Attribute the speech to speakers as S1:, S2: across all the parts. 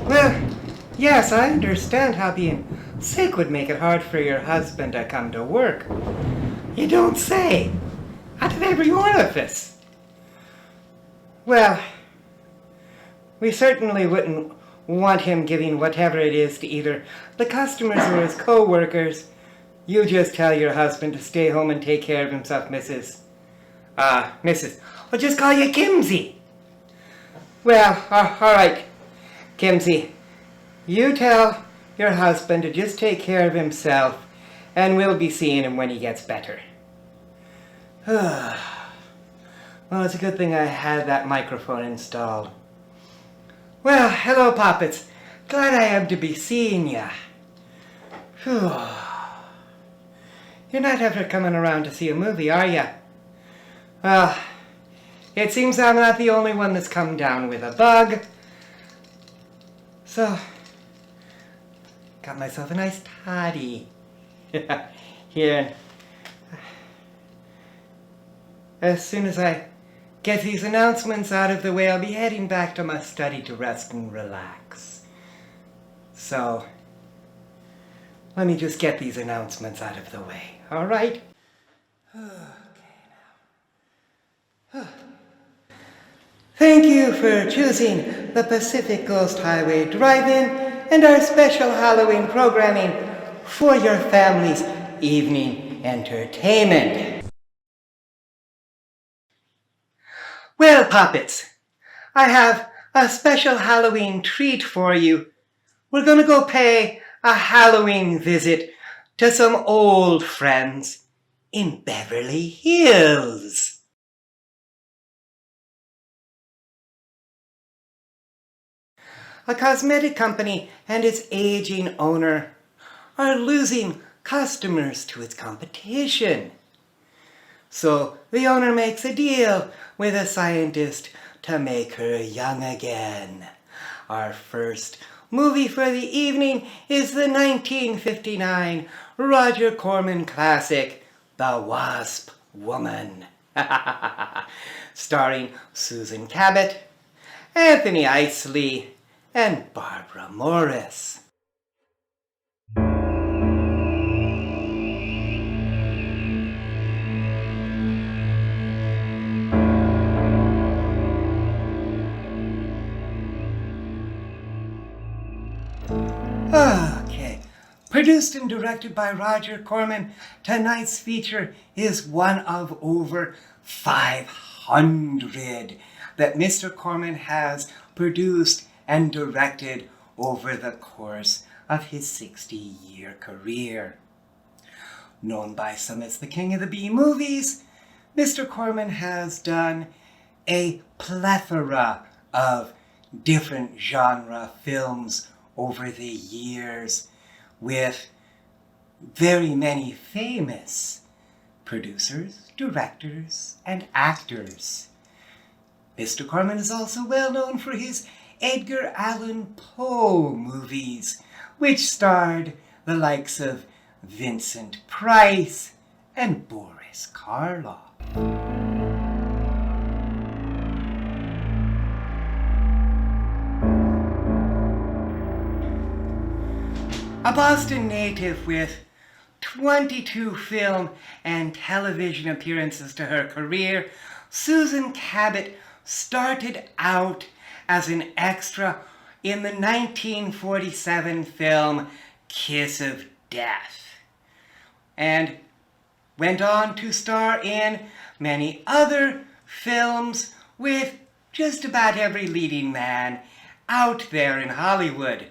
S1: Well, yes, I understand how being sick would make it hard for your husband to come to work. You don't say. Out of every orifice. Well, we certainly wouldn't want him giving whatever it is to either the customers or his co-workers. You just tell your husband to stay home and take care of himself, Mrs. Mrs. I'll just call you Kimsey. Well, all right, Kimsey. You tell your husband to just take care of himself, and we'll be seeing him when he gets better. Well, it's a good thing I had that microphone installed. Well, hello, Poppets. Glad I am to be seeing ya. You're not ever coming around to see a movie, are ya? Well, it seems I'm not the only one that's come down with a bug. So, got myself a nice toddy. Here. As soon as I get these announcements out of the way, I'll be heading back to my study to rest and relax. So, let me just get these announcements out of the way, all right? Okay, now. Thank you for choosing the Pacific Coast Highway Drive-In and our special Halloween programming for your family's evening entertainment. Well, Poppets, I have a special Halloween treat for you. We're going to go pay a Halloween visit to some old friends in Beverly Hills. A cosmetic company and its aging owner are losing customers to its competition. So the owner makes a deal with a scientist to make her young again. Our first movie for the evening is the 1959 Roger Corman classic, The Wasp Woman. Starring Susan Cabot, Anthony Isley, and Barbara Morris. Okay, produced and directed by Roger Corman, tonight's feature is one of over 500 that Mr. Corman has produced and directed over the course of his 60-year career. Known by some as the King of the B-movies, Mr. Corman has done a plethora of different genre films over the years with very many famous producers, directors, and actors. Mr. Corman is also well known for his Edgar Allan Poe movies, which starred the likes of Vincent Price and Boris Karloff. A Boston native with 22 film and television appearances to her career, Susan Cabot started out as an extra in the 1947 film Kiss of Death, and went on to star in many other films with just about every leading man out there in Hollywood.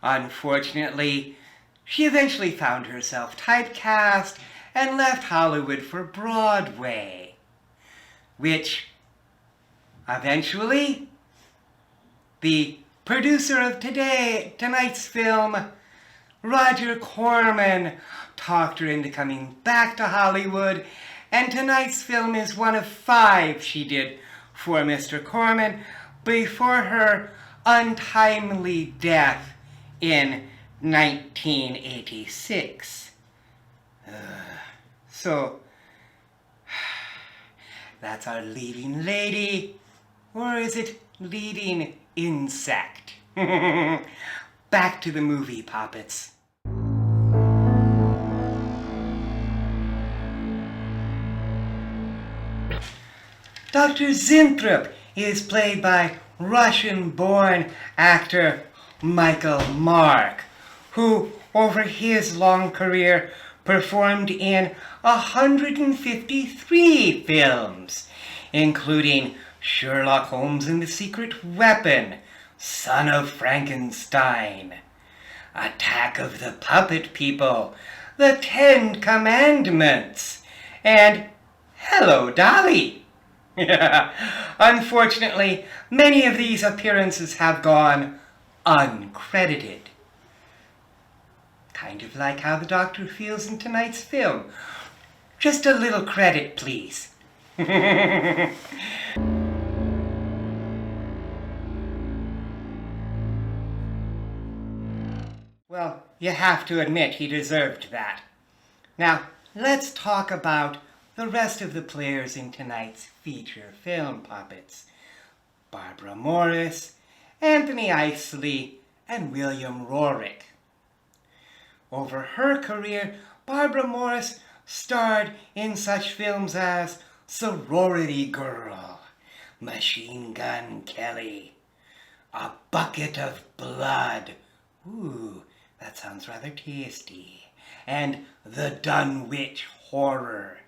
S1: Unfortunately, she eventually found herself typecast and left Hollywood for Broadway, which eventually the producer of tonight's film, Roger Corman, talked her into coming back to Hollywood, and tonight's film is one of 5 she did for Mr. Corman before her untimely death in 1986. So, that's our leading lady, or is it leading insect? Back to the movie, Poppets. Dr. Zinthrop is played by Russian-born actor Michael Mark, who, over his long career, performed in 153 films, including Sherlock Holmes and the Secret Weapon, Son of Frankenstein, Attack of the Puppet People, The Ten Commandments, and Hello, Dolly. Unfortunately, many of these appearances have gone uncredited. Kind of like how the Doctor feels in tonight's film. Just a little credit, please. Well, you have to admit he deserved that. Now, let's talk about the rest of the players in tonight's feature film, Poppets. Barbara Morris, Anthony Isley, and William Rorick. Over her career, Barbara Morris starred in such films as Sorority Girl, Machine Gun Kelly, A Bucket of Blood, ooh, that sounds rather tasty, and The Dunwich Horror.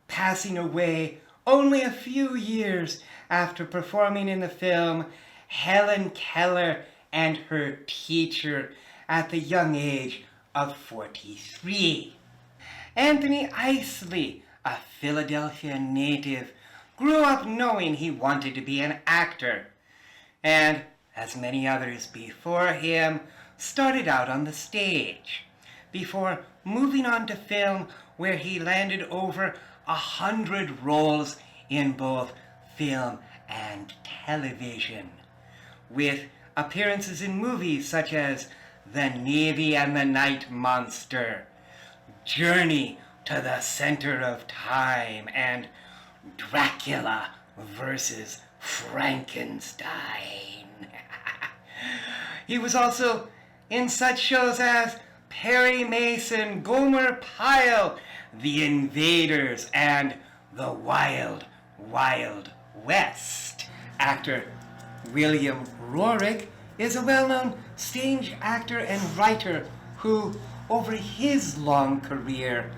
S1: Passing away only a few years after performing in the film Helen Keller and Her Teacher at the young age of 43. Anthony Isley, a Philadelphia native, grew up knowing he wanted to be an actor, and, as many others before him, started out on the stage, before moving on to film, where he landed over 100 roles in both film and television, with appearances in movies such as The Navy and the Night Monster, Journey to the Center of Time, and Dracula versus Frankenstein. He was also in such shows as Perry Mason, Gomer Pyle, The Invaders, and The Wild, Wild West. Actor William Rorick is a well-known stage actor and writer who, over his long career,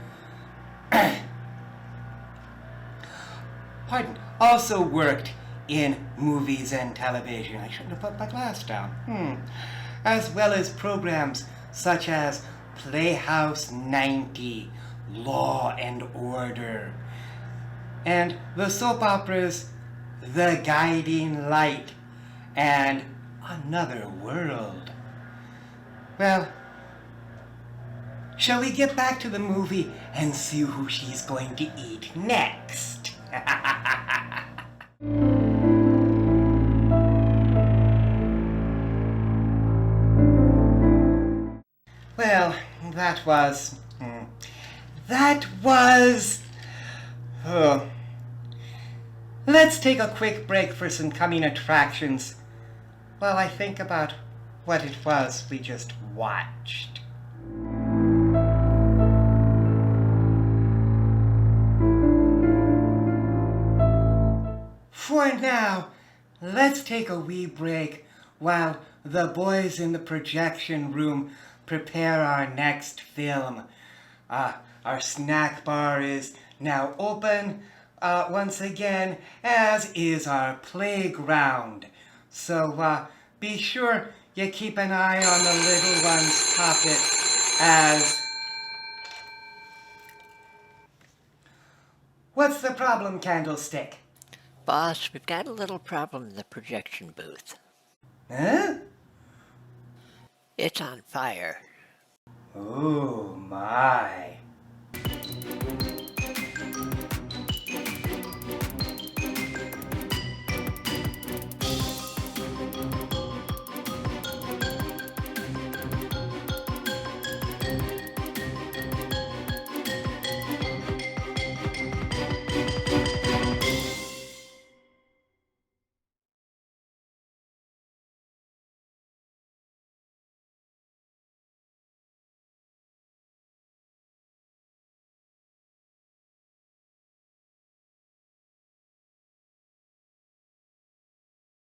S1: also worked in movies and television. I shouldn't have put my glass down. As well as programs such as Playhouse 90, Law and Order, and the soap operas The Guiding Light and Another World. Well, shall we get back to the movie and see who she's going to eat next? Well, that was... Let's take a quick break for some coming attractions while I think about what it was we just watched. For now, let's take a wee break while the boys in the projection room prepare our next film. Our snack bar is now open once again, as is our playground. So be sure you keep an eye on the little one's pocket as... What's the problem, Candlestick?
S2: Boss, we've got a little problem in the projection booth.
S1: Huh?
S2: It's on fire.
S1: Oh my.